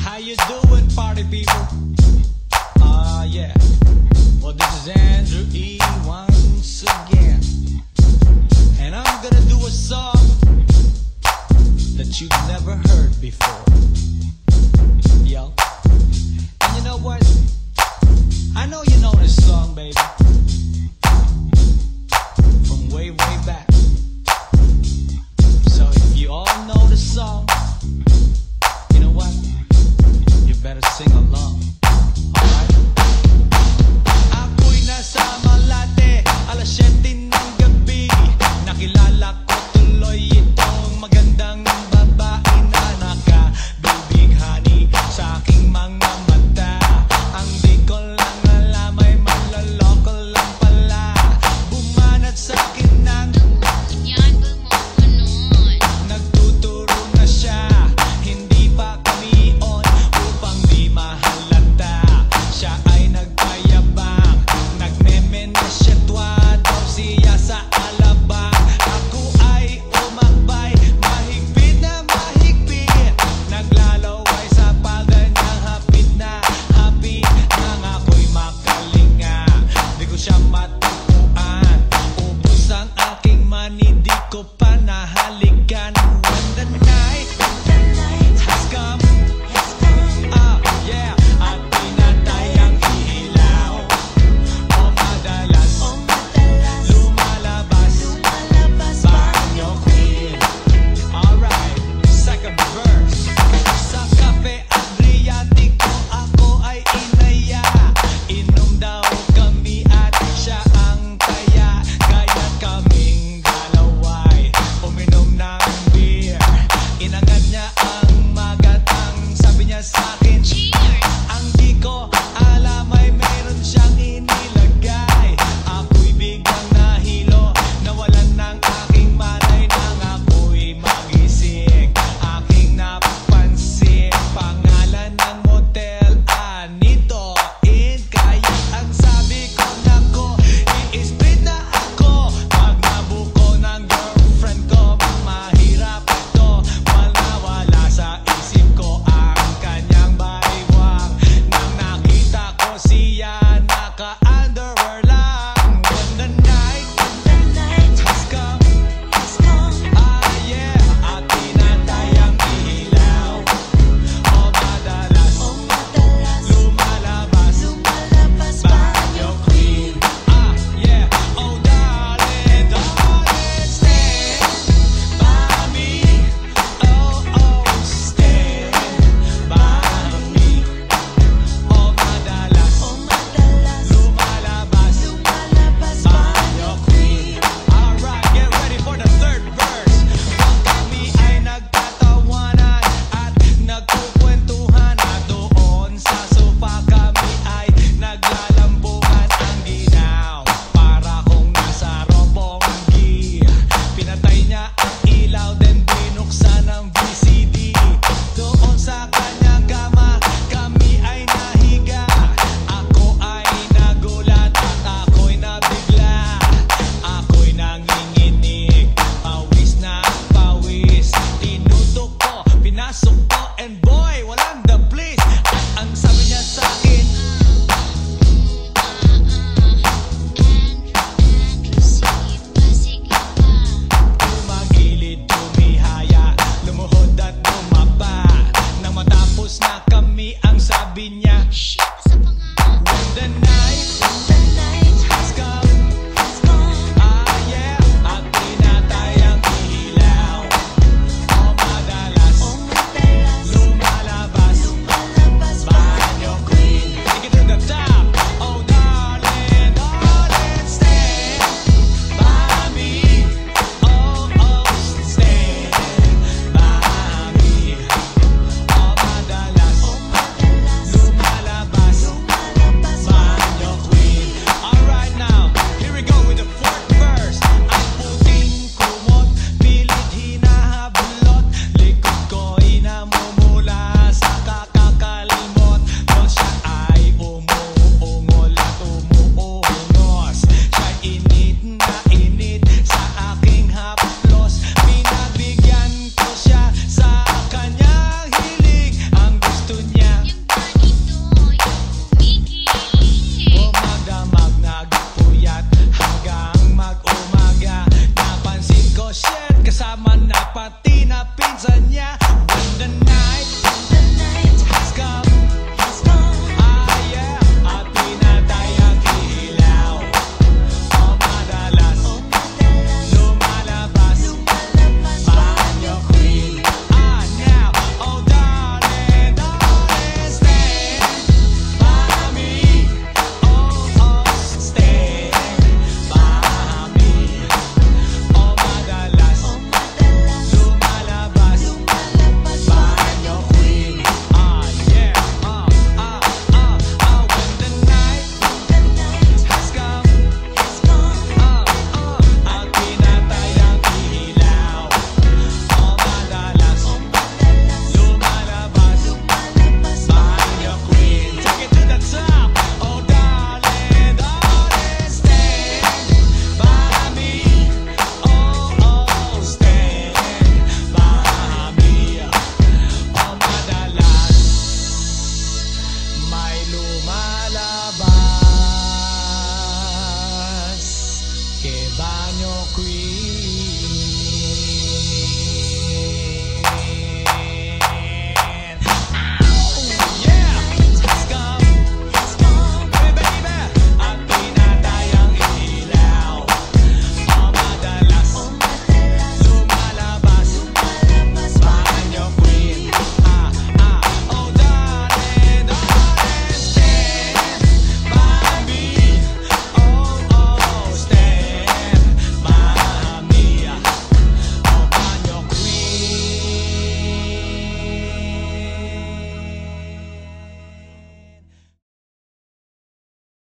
How you doing, party people? Yeah. Well, this is Andrew E. once again, and I'm gonna do a song that you've never heard before. Yo. And you know what? I know you know this song, baby, from way, way back. So if you all know the song, you know what? You better sing along. Alright? Ako'y nasa Malate, alas 7 ng gabi. Nakilala ko tuloy itong magandang babae na nakabibighani sa aking mga mata. Ang di ko lang alam ay manloloko lang pala. Bumanat sa akin ng nagtuturo na siya. Hindi pa kami on upang di mahalata. Siya ay nagpayabang, nagmeme na siya daw siya sa alabang. Ako ay umakbay, mahigpit na mahigpit. Naglalaway sa paganyang hapit na hapit. Nang ako'y makalinga, di ko siya matukuan. Ubus ang aking money, di ko pa nahalikan. When the night has come, yeah, at pinatay ang ilaw. O madalas lumalabas banyo queen. Alright, second verse. Sa Cafe Adriatico ako ay inaya. Inom daw kami at siya ang taya. Kaya kaming dalaway uminom ng beer. Inangat niya ang magatang, sabi niya sa'kin, ang di ko alam ay meron siyang inilagay. Ako'y biglang nahilo, nawalan ng aking malay nang ako'y magising. Aking napansin, pangalan ng motel, Anito Inn. Kaya ang sabi ko, nako, i-split na ako. Pag nabuko ng girlfriend ko, mahirap ito. Malawala sa isip ko ang kanyang baywang. Nang nakita ko siya, naka-underwear lang. When the night has come, yeah, at pinatay ang ilaw. O madalas lumalabas banyo queen. Yeah, oh darling, darling, stand by me. Oh, stand by me. O madalas lumalabas banyo queen. Alright, get ready for the third verse. Pag kami ay nagtatawanan at nagkukwentuhan, at doon sa sofa kami ay naglalambungan. Ang ginaw, para kung nasa robonggi. Pinatay niya ang ilaw, then binuksan ang VCD. Doon sa kanyang kama, kami ay nahiga. Ako ay nagulat at ako'y nabigla. Ako'y nanginginig, pawis na pawis. Tinutok ko, pinasok ko, and boy, walang the place. At ang sabi niya sa'kin, tumagilid, tumihaya, lumuhod at bumaba. Nang matapos na kami, ang sabi niya,